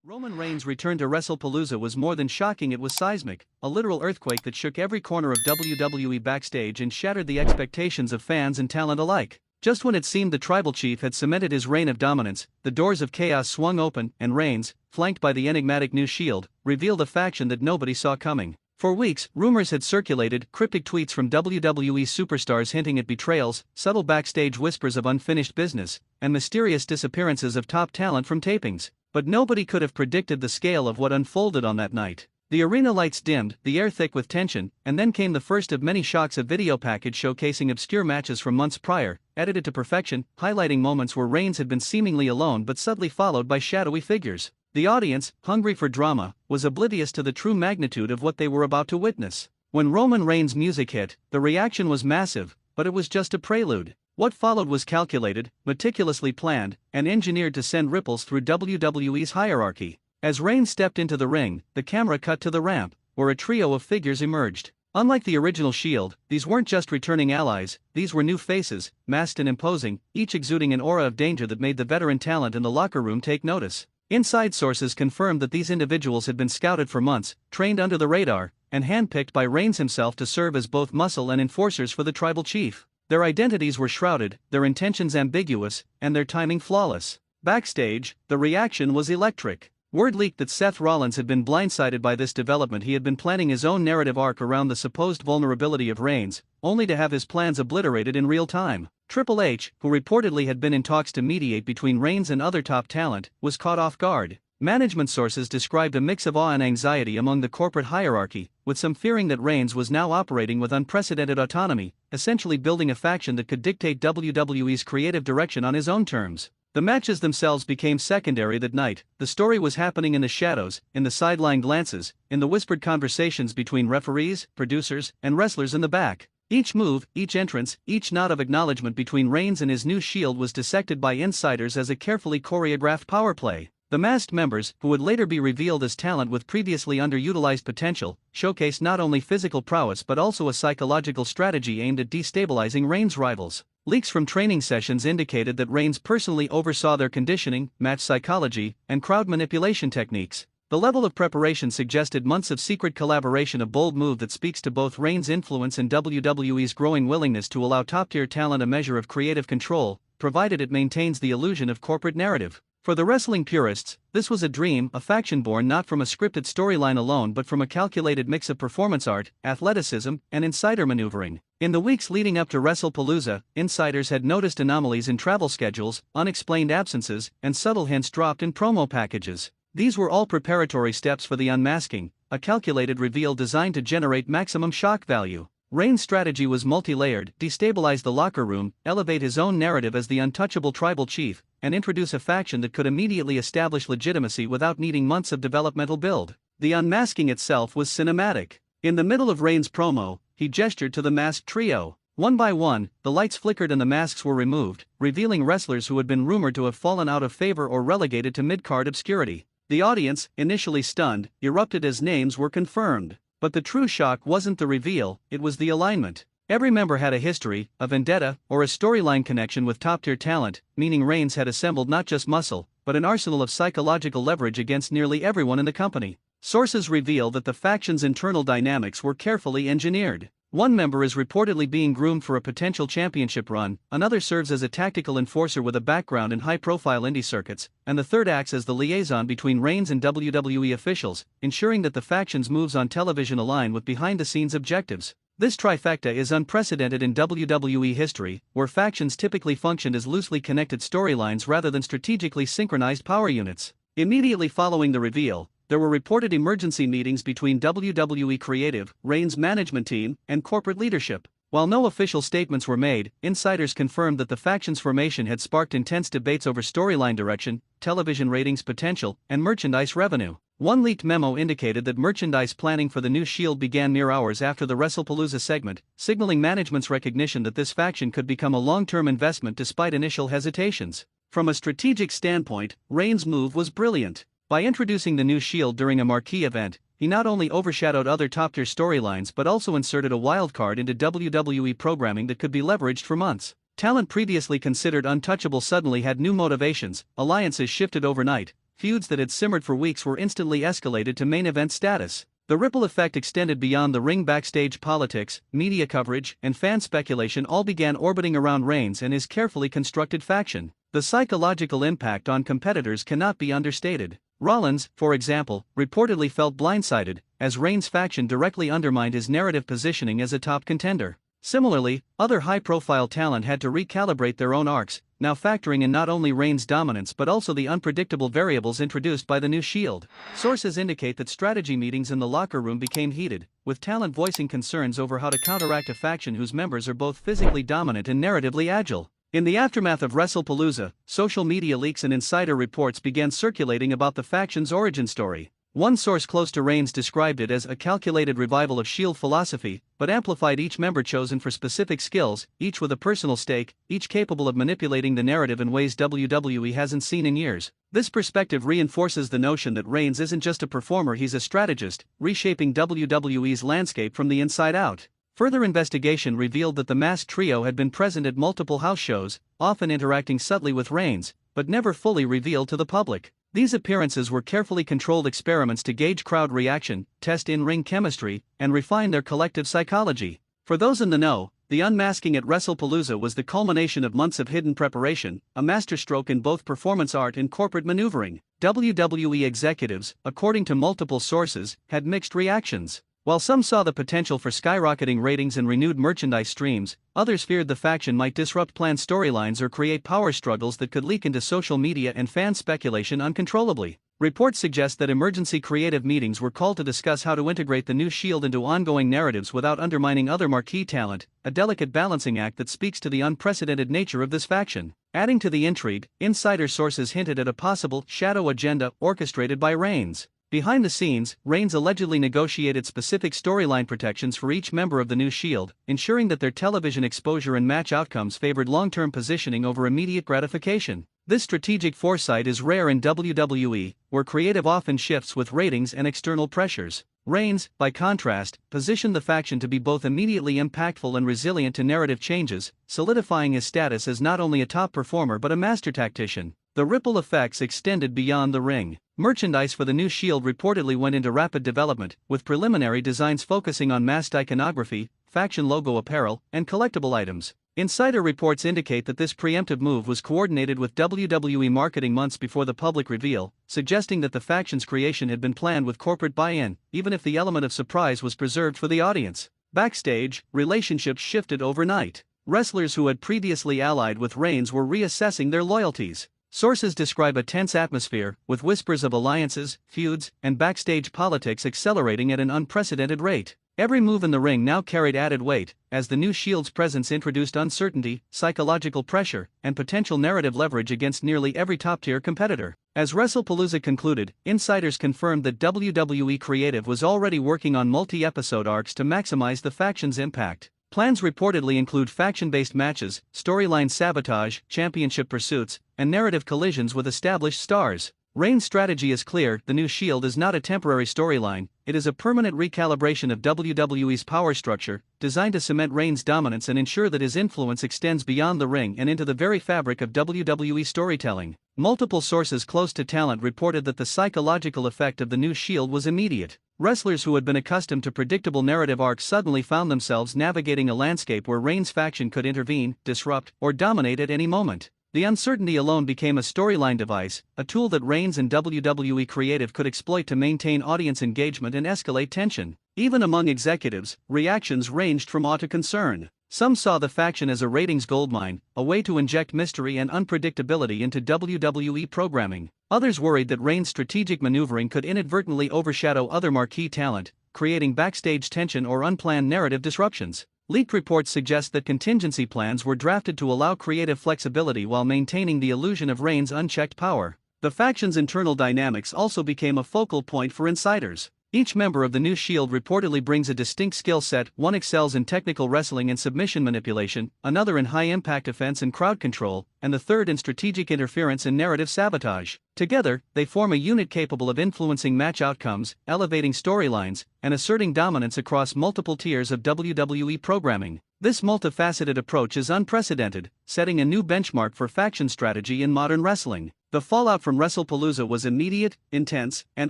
Roman Reigns' return to WrestlePalooza was more than shocking, it was seismic, a literal earthquake that shook every corner of WWE Backstage and shattered the expectations of fans and talent alike. Just when it seemed the Tribal Chief had cemented his reign of dominance, the doors of chaos swung open, and Reigns, flanked by the enigmatic new Shield, revealed a faction that nobody saw coming. For weeks, rumors had circulated, cryptic tweets from WWE superstars hinting at betrayals, subtle backstage whispers of unfinished business, and mysterious disappearances of top talent from tapings. But nobody could have predicted the scale of what unfolded on that night. The arena lights dimmed, the air thick with tension, and then came the first of many shocks: a video package showcasing obscure matches from months prior, edited to perfection, highlighting moments where Reigns had been seemingly alone but subtly followed by shadowy figures. The audience, hungry for drama, was oblivious to the true magnitude of what they were about to witness. When Roman Reigns' music hit, the reaction was massive, but it was just a prelude. What followed was calculated, meticulously planned, and engineered to send ripples through WWE's hierarchy. As Reigns stepped into the ring, the camera cut to the ramp, where a trio of figures emerged. Unlike the original Shield, these weren't just returning allies, these were new faces, masked and imposing, each exuding an aura of danger that made the veteran talent in the locker room take notice. Inside sources confirmed that these individuals had been scouted for months, trained under the radar, and handpicked by Reigns himself to serve as both muscle and enforcers for the Tribal Chief. Their identities were shrouded, their intentions ambiguous, and their timing flawless. Backstage, the reaction was electric. Word leaked that Seth Rollins had been blindsided by this development. He had been planning his own narrative arc around the supposed vulnerability of Reigns, only to have his plans obliterated in real time. Triple H, who reportedly had been in talks to mediate between Reigns and other top talent, was caught off guard. Management sources described a mix of awe and anxiety among the corporate hierarchy, with some fearing that Reigns was now operating with unprecedented autonomy, essentially building a faction that could dictate WWE's creative direction on his own terms. The matches themselves became secondary that night. The story was happening in the shadows, in the sideline glances, in the whispered conversations between referees, producers, and wrestlers in the back. Each move, each entrance, each nod of acknowledgement between Reigns and his new Shield was dissected by insiders as a carefully choreographed power play. The masked members, who would later be revealed as talent with previously underutilized potential, showcased not only physical prowess but also a psychological strategy aimed at destabilizing Reigns' rivals. Leaks from training sessions indicated that Reigns personally oversaw their conditioning, match psychology, and crowd manipulation techniques. The level of preparation suggested months of secret collaboration, a bold move that speaks to both Reigns' influence and WWE's growing willingness to allow top-tier talent a measure of creative control, provided it maintains the illusion of corporate narrative. For the wrestling purists, this was a dream, a faction born not from a scripted storyline alone but from a calculated mix of performance art, athleticism, and insider maneuvering. In the weeks leading up to WrestlePalooza, insiders had noticed anomalies in travel schedules, unexplained absences, and subtle hints dropped in promo packages. These were all preparatory steps for the unmasking, a calculated reveal designed to generate maximum shock value. Reigns' strategy was multi-layered: destabilize the locker room, elevate his own narrative as the untouchable Tribal Chief, and introduce a faction that could immediately establish legitimacy without needing months of developmental build. The unmasking itself was cinematic. In the middle of Reigns' promo, he gestured to the masked trio. One by one, the lights flickered and the masks were removed, revealing wrestlers who had been rumored to have fallen out of favor or relegated to mid-card obscurity. The audience, initially stunned, erupted as names were confirmed. But the true shock wasn't the reveal, it was the alignment. Every member had a history, a vendetta, or a storyline connection with top-tier talent, meaning Reigns had assembled not just muscle, but an arsenal of psychological leverage against nearly everyone in the company. Sources reveal that the faction's internal dynamics were carefully engineered. One member is reportedly being groomed for a potential championship run, another serves as a tactical enforcer with a background in high-profile indie circuits, and the third acts as the liaison between Reigns and WWE officials, ensuring that the faction's moves on television align with behind-the-scenes objectives. This trifecta is unprecedented in WWE history, where factions typically functioned as loosely connected storylines rather than strategically synchronized power units. Immediately following the reveal, there were reported emergency meetings between WWE creative, Reigns' management team, and corporate leadership. While no official statements were made, insiders confirmed that the faction's formation had sparked intense debates over storyline direction, television ratings potential, and merchandise revenue. One leaked memo indicated that merchandise planning for the new Shield began mere hours after the WrestlePalooza segment, signaling management's recognition that this faction could become a long-term investment despite initial hesitations. From a strategic standpoint, Reigns' move was brilliant. By introducing the new Shield during a marquee event, he not only overshadowed other top-tier storylines but also inserted a wildcard into WWE programming that could be leveraged for months. Talent previously considered untouchable suddenly had new motivations, alliances shifted overnight, feuds that had simmered for weeks were instantly escalated to main event status. The ripple effect extended beyond the ring. Backstage politics, media coverage, and fan speculation all began orbiting around Reigns and his carefully constructed faction. The psychological impact on competitors cannot be understated. Rollins, for example, reportedly felt blindsided, as Reigns' faction directly undermined his narrative positioning as a top contender. Similarly, other high-profile talent had to recalibrate their own arcs, now factoring in not only Reigns' dominance but also the unpredictable variables introduced by the new Shield. Sources indicate that strategy meetings in the locker room became heated, with talent voicing concerns over how to counteract a faction whose members are both physically dominant and narratively agile. In the aftermath of WrestlePalooza, social media leaks and insider reports began circulating about the faction's origin story. One source close to Reigns described it as a calculated revival of Shield philosophy, but amplified each member chosen for specific skills, each with a personal stake, each capable of manipulating the narrative in ways WWE hasn't seen in years. This perspective reinforces the notion that Reigns isn't just a performer, he's a strategist, reshaping WWE's landscape from the inside out. Further investigation revealed that the Masked trio had been present at multiple house shows, often interacting subtly with Reigns, but never fully revealed to the public. These appearances were carefully controlled experiments to gauge crowd reaction, test in-ring chemistry, and refine their collective psychology. For those in the know, the unmasking at WrestlePalooza was the culmination of months of hidden preparation, a masterstroke in both performance art and corporate maneuvering. WWE executives, according to multiple sources, had mixed reactions. While some saw the potential for skyrocketing ratings and renewed merchandise streams, others feared the faction might disrupt planned storylines or create power struggles that could leak into social media and fan speculation uncontrollably. Reports suggest that emergency creative meetings were called to discuss how to integrate the new Shield into ongoing narratives without undermining other marquee talent, a delicate balancing act that speaks to the unprecedented nature of this faction. Adding to the intrigue, insider sources hinted at a possible shadow agenda orchestrated by Reigns. Behind the scenes, Reigns allegedly negotiated specific storyline protections for each member of the new Shield, ensuring that their television exposure and match outcomes favored long-term positioning over immediate gratification. This strategic foresight is rare in WWE, where creative often shifts with ratings and external pressures. Reigns, by contrast, positioned the faction to be both immediately impactful and resilient to narrative changes, solidifying his status as not only a top performer but a master tactician. The ripple effects extended beyond the ring. Merchandise for the new Shield reportedly went into rapid development, with preliminary designs focusing on masked iconography, faction logo apparel, and collectible items. Insider reports indicate that this preemptive move was coordinated with WWE marketing months before the public reveal, suggesting that the faction's creation had been planned with corporate buy-in, even if the element of surprise was preserved for the audience. Backstage, relationships shifted overnight. Wrestlers who had previously allied with Reigns were reassessing their loyalties. Sources describe a tense atmosphere, with whispers of alliances, feuds, and backstage politics accelerating at an unprecedented rate. Every move in the ring now carried added weight, as the new Shield's presence introduced uncertainty, psychological pressure, and potential narrative leverage against nearly every top-tier competitor. As WrestlePalooza concluded, insiders confirmed that WWE Creative was already working on multi-episode arcs to maximize the faction's impact. Plans reportedly include faction-based matches, storyline sabotage, championship pursuits, and narrative collisions with established stars. Reigns' strategy is clear: the new Shield is not a temporary storyline, it is a permanent recalibration of WWE's power structure, designed to cement Reigns' dominance and ensure that his influence extends beyond the ring and into the very fabric of WWE storytelling. Multiple sources close to talent reported that the psychological effect of the new Shield was immediate. Wrestlers who had been accustomed to predictable narrative arcs suddenly found themselves navigating a landscape where Reigns' faction could intervene, disrupt, or dominate at any moment. The uncertainty alone became a storyline device, a tool that Reigns and WWE Creative could exploit to maintain audience engagement and escalate tension. Even among executives, reactions ranged from awe to concern. Some saw the faction as a ratings goldmine, a way to inject mystery and unpredictability into WWE programming. Others worried that Reigns' strategic maneuvering could inadvertently overshadow other marquee talent, creating backstage tension or unplanned narrative disruptions. Leaked reports suggest that contingency plans were drafted to allow creative flexibility while maintaining the illusion of Reigns' unchecked power. The faction's internal dynamics also became a focal point for insiders. Each member of the new Shield reportedly brings a distinct skill set. One excels in technical wrestling and submission manipulation, another in high-impact offense and crowd control, and the third in strategic interference and narrative sabotage. Together, they form a unit capable of influencing match outcomes, elevating storylines, and asserting dominance across multiple tiers of WWE programming. This multifaceted approach is unprecedented, setting a new benchmark for faction strategy in modern wrestling. The fallout from WrestlePalooza was immediate, intense, and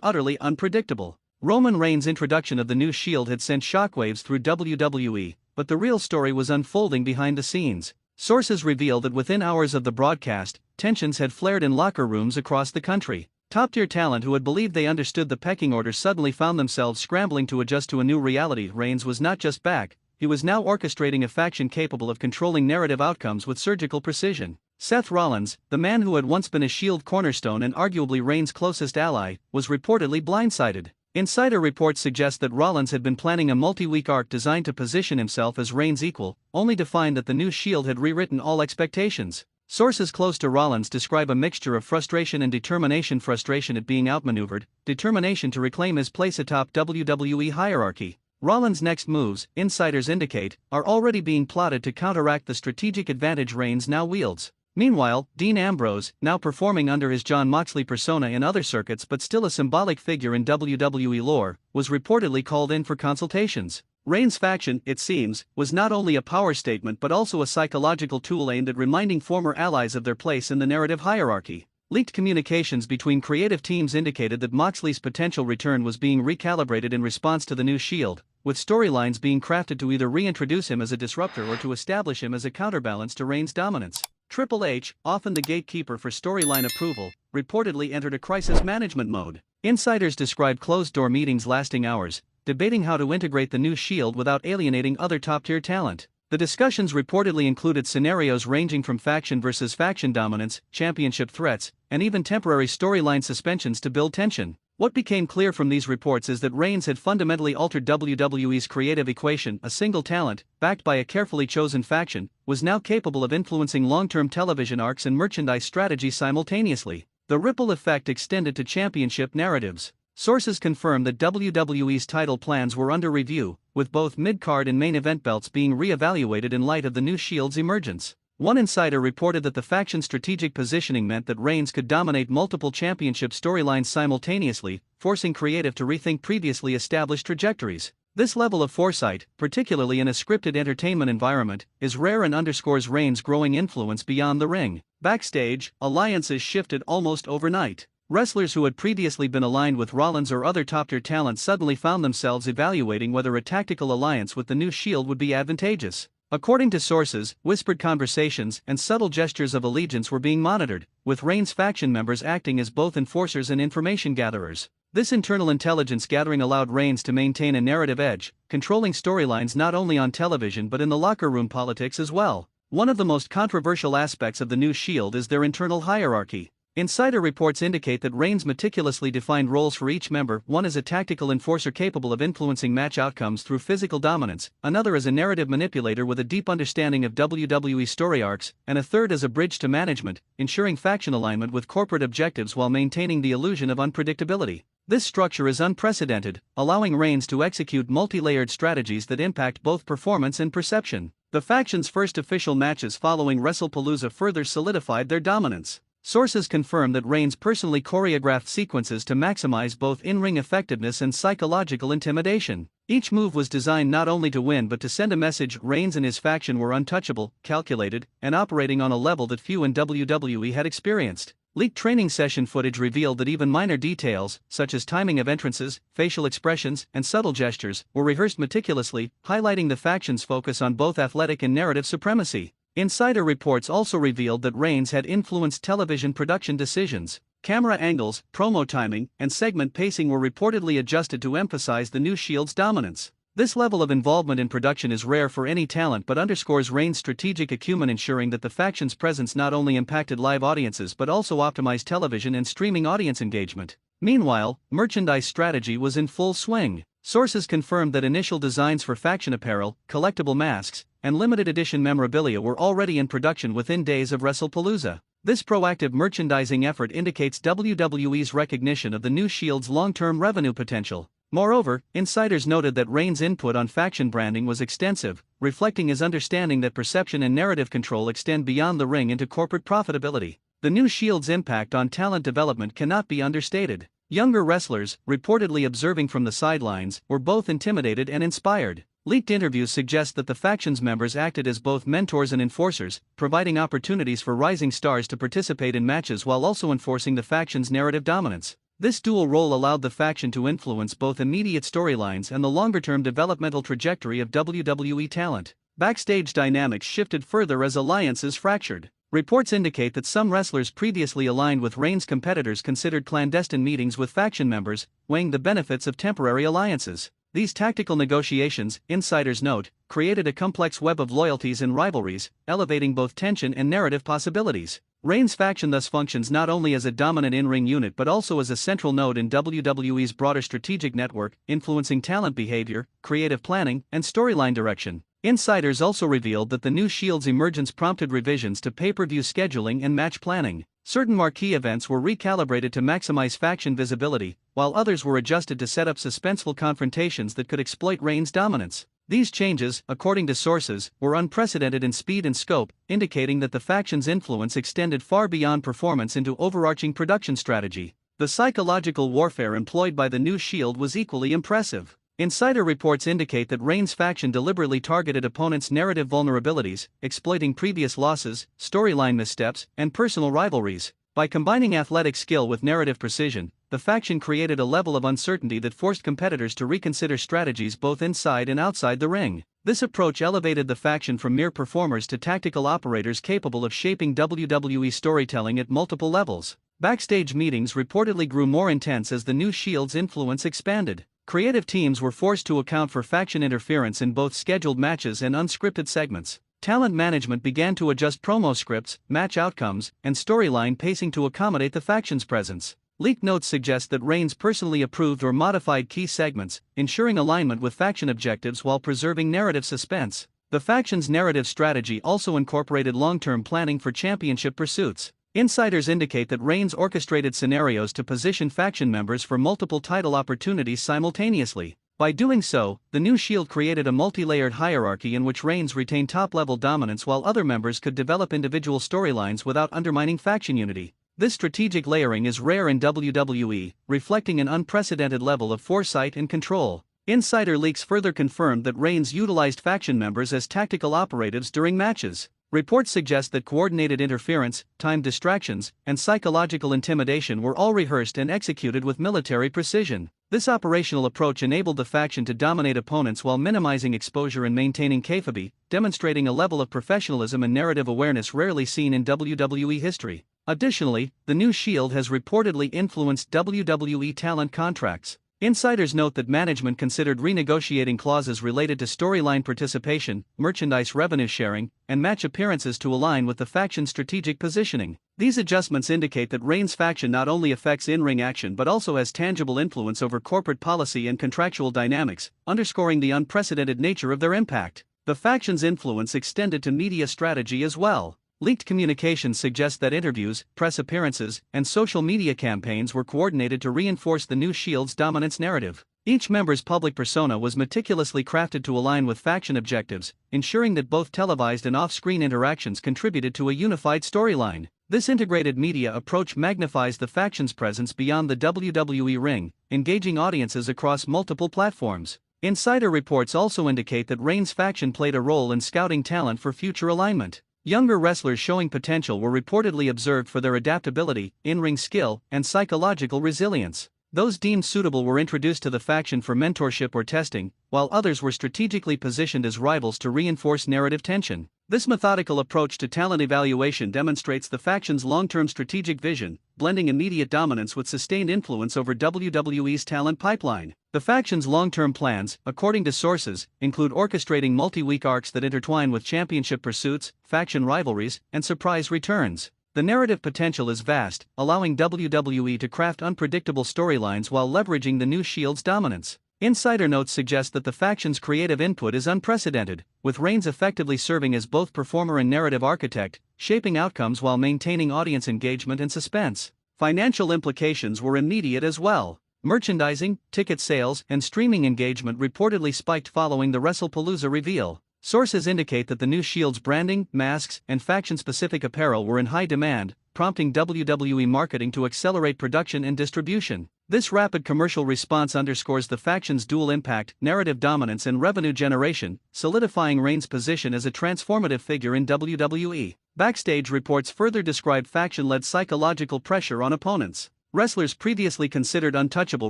utterly unpredictable. Roman Reigns' introduction of the new Shield had sent shockwaves through WWE, but the real story was unfolding behind the scenes. Sources reveal that within hours of the broadcast, tensions had flared in locker rooms across the country. Top-tier talent who had believed they understood the pecking order suddenly found themselves scrambling to adjust to a new reality. Reigns was not just back, he was now orchestrating a faction capable of controlling narrative outcomes with surgical precision. Seth Rollins, the man who had once been a Shield cornerstone and arguably Reigns' closest ally, was reportedly blindsided. Insider reports suggest that Rollins had been planning a multi-week arc designed to position himself as Reigns' equal, only to find that the new Shield had rewritten all expectations. Sources close to Rollins describe a mixture of frustration and determination: frustration at being outmaneuvered, determination to reclaim his place atop WWE hierarchy. Rollins' next moves, insiders indicate, are already being plotted to counteract the strategic advantage Reigns now wields. Meanwhile, Dean Ambrose, now performing under his Jon Moxley persona in other circuits but still a symbolic figure in WWE lore, was reportedly called in for consultations. Reigns' faction, it seems, was not only a power statement but also a psychological tool aimed at reminding former allies of their place in the narrative hierarchy. Leaked communications between creative teams indicated that Moxley's potential return was being recalibrated in response to the new Shield, with storylines being crafted to either reintroduce him as a disruptor or to establish him as a counterbalance to Reigns' dominance. Triple H, often the gatekeeper for storyline approval, reportedly entered a crisis management mode. Insiders described closed-door meetings lasting hours, debating how to integrate the new Shield without alienating other top-tier talent. The discussions reportedly included scenarios ranging from faction versus faction dominance, championship threats, and even temporary storyline suspensions to build tension. What became clear from these reports is that Reigns had fundamentally altered WWE's creative equation. A single talent, backed by a carefully chosen faction, was now capable of influencing long-term television arcs and merchandise strategy simultaneously. The ripple effect extended to championship narratives. Sources confirm that WWE's title plans were under review, with both mid-card and main event belts being re-evaluated in light of the new Shield's emergence. One insider reported that the faction's strategic positioning meant that Reigns could dominate multiple championship storylines simultaneously, forcing creative to rethink previously established trajectories. This level of foresight, particularly in a scripted entertainment environment, is rare and underscores Reigns' growing influence beyond the ring. Backstage, alliances shifted almost overnight. Wrestlers who had previously been aligned with Rollins or other top-tier talent suddenly found themselves evaluating whether a tactical alliance with the new Shield would be advantageous. According to sources, whispered conversations and subtle gestures of allegiance were being monitored, with Reigns' faction members acting as both enforcers and information gatherers. This internal intelligence gathering allowed Reigns to maintain a narrative edge, controlling storylines not only on television but in the locker room politics as well. One of the most controversial aspects of the new Shield is their internal hierarchy. Insider reports indicate that Reigns meticulously defined roles for each member: one as a tactical enforcer capable of influencing match outcomes through physical dominance, another as a narrative manipulator with a deep understanding of WWE story arcs, and a third as a bridge to management, ensuring faction alignment with corporate objectives while maintaining the illusion of unpredictability. This structure is unprecedented, allowing Reigns to execute multi-layered strategies that impact both performance and perception. The faction's first official matches following WrestlePalooza further solidified their dominance. Sources confirm that Reigns personally choreographed sequences to maximize both in-ring effectiveness and psychological intimidation. Each move was designed not only to win but to send a message. Reigns and his faction were untouchable, calculated, and operating on a level that few in WWE had experienced. Leaked training session footage revealed that even minor details, such as timing of entrances, facial expressions, and subtle gestures, were rehearsed meticulously, highlighting the faction's focus on both athletic and narrative supremacy. Insider reports also revealed that Reigns had influenced television production decisions. Camera angles, promo timing, and segment pacing were reportedly adjusted to emphasize the new Shield's dominance. This level of involvement in production is rare for any talent but underscores Reigns' strategic acumen, ensuring that the faction's presence not only impacted live audiences but also optimized television and streaming audience engagement. Meanwhile, merchandise strategy was in full swing. Sources confirmed that initial designs for faction apparel, collectible masks, and limited edition memorabilia were already in production within days of WrestlePalooza. This proactive merchandising effort indicates WWE's recognition of the new Shield's long-term revenue potential. Moreover, insiders noted that Reigns' input on faction branding was extensive, reflecting his understanding that perception and narrative control extend beyond the ring into corporate profitability. The new Shield's impact on talent development cannot be understated. Younger wrestlers, reportedly observing from the sidelines, were both intimidated and inspired. Leaked interviews suggest that the faction's members acted as both mentors and enforcers, providing opportunities for rising stars to participate in matches while also enforcing the faction's narrative dominance. This dual role allowed the faction to influence both immediate storylines and the longer-term developmental trajectory of WWE talent. Backstage dynamics shifted further as alliances fractured. Reports indicate that some wrestlers previously aligned with Reigns' competitors considered clandestine meetings with faction members, weighing the benefits of temporary alliances. These tactical negotiations, insiders note, created a complex web of loyalties and rivalries, elevating both tension and narrative possibilities. Reigns' faction thus functions not only as a dominant in-ring unit but also as a central node in WWE's broader strategic network, influencing talent behavior, creative planning, and storyline direction. Insiders also revealed that the new Shield's emergence prompted revisions to pay-per-view scheduling and match planning. Certain marquee events were recalibrated to maximize faction visibility, while others were adjusted to set up suspenseful confrontations that could exploit Reigns' dominance. These changes, according to sources, were unprecedented in speed and scope, indicating that the faction's influence extended far beyond performance into overarching production strategy. The psychological warfare employed by the new Shield was equally impressive. Insider reports indicate that Reigns' faction deliberately targeted opponents' narrative vulnerabilities, exploiting previous losses, storyline missteps, and personal rivalries. By combining athletic skill with narrative precision, the faction created a level of uncertainty that forced competitors to reconsider strategies both inside and outside the ring. This approach elevated the faction from mere performers to tactical operators capable of shaping WWE storytelling at multiple levels. Backstage meetings reportedly grew more intense as the new Shield's influence expanded. Creative teams were forced to account for faction interference in both scheduled matches and unscripted segments. Talent management began to adjust promo scripts, match outcomes, and storyline pacing to accommodate the faction's presence. Leaked notes suggest that Reigns personally approved or modified key segments, ensuring alignment with faction objectives while preserving narrative suspense. The faction's narrative strategy also incorporated long-term planning for championship pursuits. Insiders indicate that Reigns orchestrated scenarios to position faction members for multiple title opportunities simultaneously. By doing so, the new Shield created a multi-layered hierarchy in which Reigns retained top-level dominance while other members could develop individual storylines without undermining faction unity. This strategic layering is rare in WWE, reflecting an unprecedented level of foresight and control. Insider leaks further confirmed that Reigns utilized faction members as tactical operatives during matches. Reports suggest that coordinated interference, timed distractions, and psychological intimidation were all rehearsed and executed with military precision. This operational approach enabled the faction to dominate opponents while minimizing exposure and maintaining kayfabe, demonstrating a level of professionalism and narrative awareness rarely seen in WWE history. Additionally, the new Shield has reportedly influenced WWE talent contracts. Insiders note that management considered renegotiating clauses related to storyline participation, merchandise revenue sharing, and match appearances to align with the faction's strategic positioning. These adjustments indicate that Reigns' faction not only affects in-ring action but also has tangible influence over corporate policy and contractual dynamics, underscoring the unprecedented nature of their impact. The faction's influence extended to media strategy as well. Leaked communications suggest that interviews, press appearances, and social media campaigns were coordinated to reinforce the new Shield's dominance narrative. Each member's public persona was meticulously crafted to align with faction objectives, ensuring that both televised and off-screen interactions contributed to a unified storyline. This integrated media approach magnifies the faction's presence beyond the WWE ring, engaging audiences across multiple platforms. Insider reports also indicate that Reigns' faction played a role in scouting talent for future alignment. Younger wrestlers showing potential were reportedly observed for their adaptability, in-ring skill, and psychological resilience. Those deemed suitable were introduced to the faction for mentorship or testing, while others were strategically positioned as rivals to reinforce narrative tension. This methodical approach to talent evaluation demonstrates the faction's long-term strategic vision, blending immediate dominance with sustained influence over WWE's talent pipeline. The faction's long-term plans, according to sources, include orchestrating multi-week arcs that intertwine with championship pursuits, faction rivalries, and surprise returns. The narrative potential is vast, allowing WWE to craft unpredictable storylines while leveraging the new Shield's dominance. Insider notes suggest that the faction's creative input is unprecedented, with Reigns effectively serving as both performer and narrative architect, shaping outcomes while maintaining audience engagement and suspense. Financial implications were immediate as well. Merchandising, ticket sales, and streaming engagement reportedly spiked following the WrestlePalooza reveal. Sources indicate that the new Shield's branding, masks, and faction-specific apparel were in high demand, prompting WWE marketing to accelerate production and distribution. This rapid commercial response underscores the faction's dual impact, narrative dominance and revenue generation, solidifying Reigns' position as a transformative figure in WWE. Backstage reports further describe faction-led psychological pressure on opponents. Wrestlers previously considered untouchable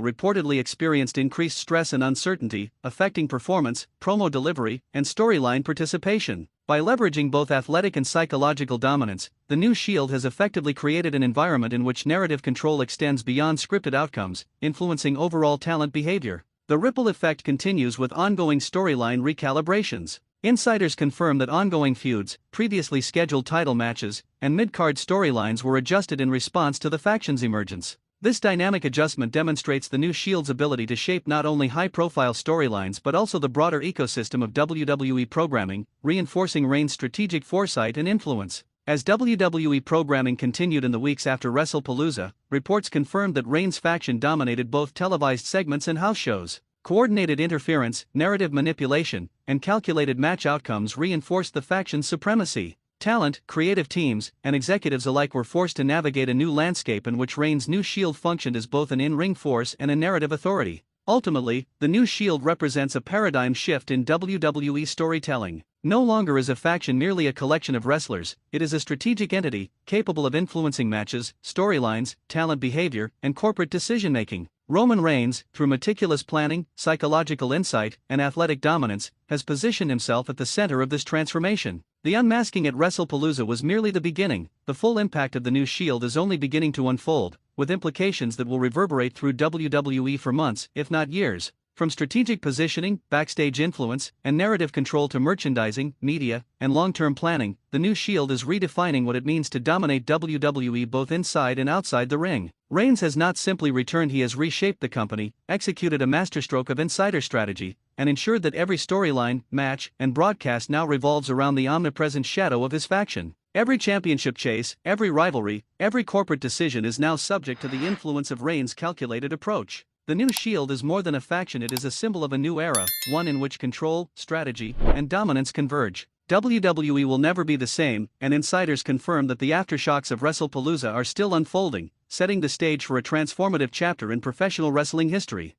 reportedly experienced increased stress and uncertainty, affecting performance, promo delivery, and storyline participation. By leveraging both athletic and psychological dominance, the new Shield has effectively created an environment in which narrative control extends beyond scripted outcomes, influencing overall talent behavior. The ripple effect continues with ongoing storyline recalibrations. Insiders confirm that ongoing feuds, previously scheduled title matches, and mid-card storylines were adjusted in response to the faction's emergence. This dynamic adjustment demonstrates the new Shield's ability to shape not only high-profile storylines but also the broader ecosystem of WWE programming, reinforcing Reigns' strategic foresight and influence. As WWE programming continued in the weeks after WrestlePalooza, reports confirmed that Reigns' faction dominated both televised segments and house shows. Coordinated interference, narrative manipulation, and calculated match outcomes reinforced the faction's supremacy. Talent, creative teams, and executives alike were forced to navigate a new landscape in which Reigns' new Shield functioned as both an in-ring force and a narrative authority. Ultimately, the new Shield represents a paradigm shift in WWE storytelling. No longer is a faction merely a collection of wrestlers, it is a strategic entity, capable of influencing matches, storylines, talent behavior, and corporate decision-making. Roman Reigns, through meticulous planning, psychological insight, and athletic dominance, has positioned himself at the center of this transformation. The unmasking at WrestlePalooza was merely the beginning. The full impact of the new Shield is only beginning to unfold, with implications that will reverberate through WWE for months, if not years. From strategic positioning, backstage influence, and narrative control to merchandising, media, and long-term planning, the new Shield is redefining what it means to dominate WWE both inside and outside the ring. Reigns has not simply returned, he has reshaped the company, executed a masterstroke of insider strategy, and ensured that every storyline, match, and broadcast now revolves around the omnipresent shadow of his faction. Every championship chase, every rivalry, every corporate decision is now subject to the influence of Reigns' calculated approach. The new Shield is more than a faction, it is a symbol of a new era, one in which control, strategy, and dominance converge. WWE will never be the same, and insiders confirm that the aftershocks of WrestlePalooza are still unfolding, setting the stage for a transformative chapter in professional wrestling history.